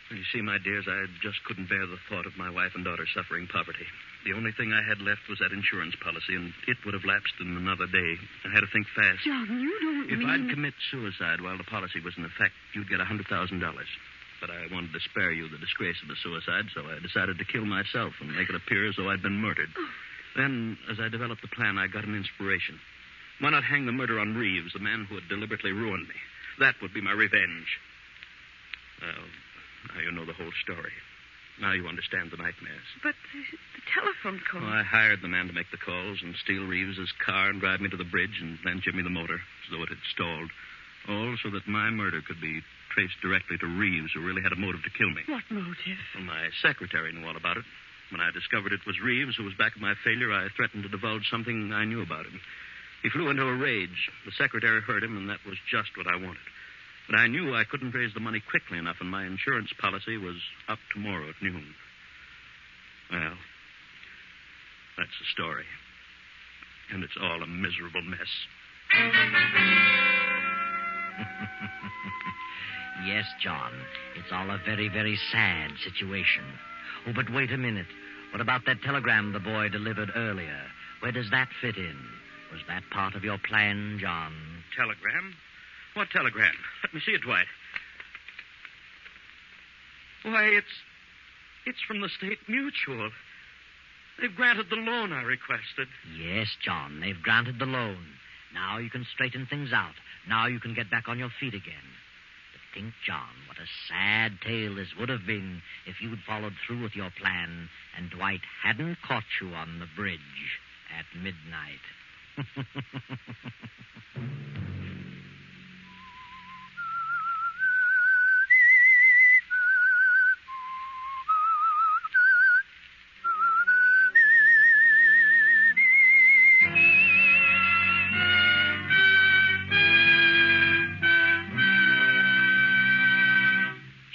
You see, my dears, I just couldn't bear the thought of my wife and daughter suffering poverty. The only thing I had left was that insurance policy, and it would have lapsed in another day. I had to think fast. John, you don't If I'd commit suicide while the policy was in effect, you'd get $100,000. But I wanted to spare you the disgrace of a suicide, so I decided to kill myself and make it appear as though I'd been murdered. Then, as I developed the plan, I got an inspiration. Why not hang the murder on Reeves, the man who had deliberately ruined me? That would be my revenge. Well, now you know the whole story. Now you understand the nightmares. But the telephone call. Well, I hired the man to make the calls and steal Reeves's car and drive me to the bridge and then Jimmy the motor, as though it had stalled. All so that my murder could be traced directly to Reeves, who really had a motive to kill me. What motive? Well, my secretary knew all about it. When I discovered it was Reeves who was back of my failure, I threatened to divulge something I knew about him. He flew into a rage. The secretary heard him, and that was just what I wanted. But I knew I couldn't raise the money quickly enough, and my insurance policy was up tomorrow at noon. Well, that's the story. And it's all a miserable mess. Yes, John. It's all a very, very sad situation. Oh, but wait a minute. What about that telegram the boy delivered earlier? Where does that fit in? Was that part of your plan, John? Telegram? What telegram? Let me see it, Dwight. Why, it's from the State Mutual. They've granted the loan I requested. Yes, John, they've granted the loan. Now you can straighten things out. Now you can get back on your feet again. But think, John, what a sad tale this would have been if you'd followed through with your plan and Dwight hadn't caught you on the bridge at midnight.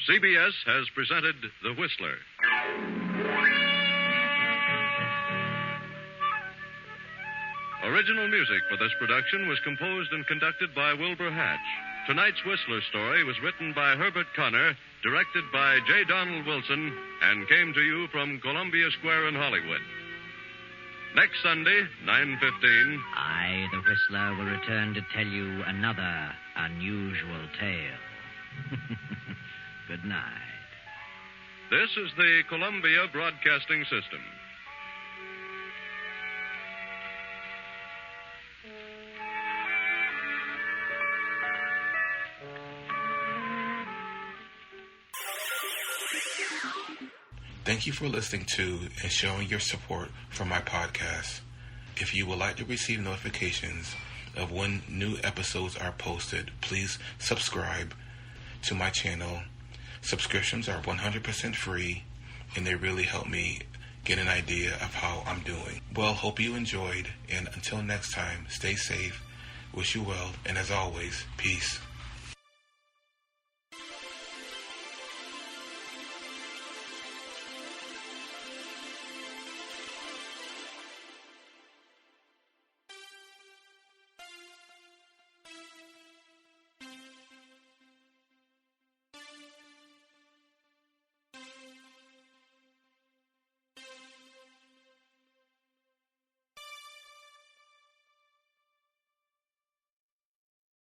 CBS has presented The Whistler. Original music for this production was composed and conducted by Wilbur Hatch. Tonight's Whistler story was written by Herbert Connor, directed by J. Donald Wilson, and came to you from Columbia Square in Hollywood. Next Sunday, 9:15. I, the Whistler, will return to tell you another unusual tale. Good night. This is the Columbia Broadcasting System. Thank you for listening to and showing your support for my podcast. If you would like to receive notifications of when new episodes are posted, please subscribe to my channel. Subscriptions are 100% free, and they really help me get an idea of how I'm doing. Well, hope you enjoyed, and until next time, stay safe, wish you well, and as always, peace.